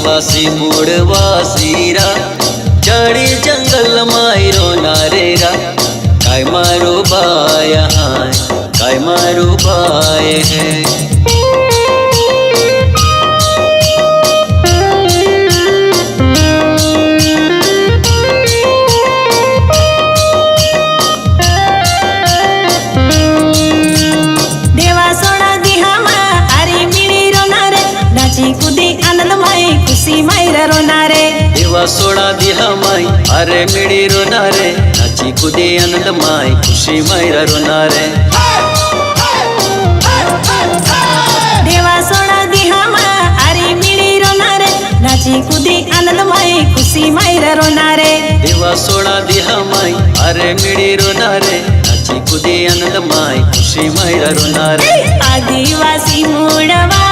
आदिवासी मूळवासीरा झाडी जंगल मायरो नारेरा काय मारू बाय हाय काय मारू बाय है देवा सोडा दिहा माई अरे मिड़ी रोनारे नाची कूदी आनंद माई खुशी मायरा रोनारे देवा सोडा दिहा माई अरे मिड़ी रोनारे नाची कूदी आनंद माई खुशी मायरा रोनारे देवा सोडा दिहा माई अरे मिड़ी रोनारे नाची कूदी आनंद माई खुशी मायरा रोनारे आदिवासी मूळवा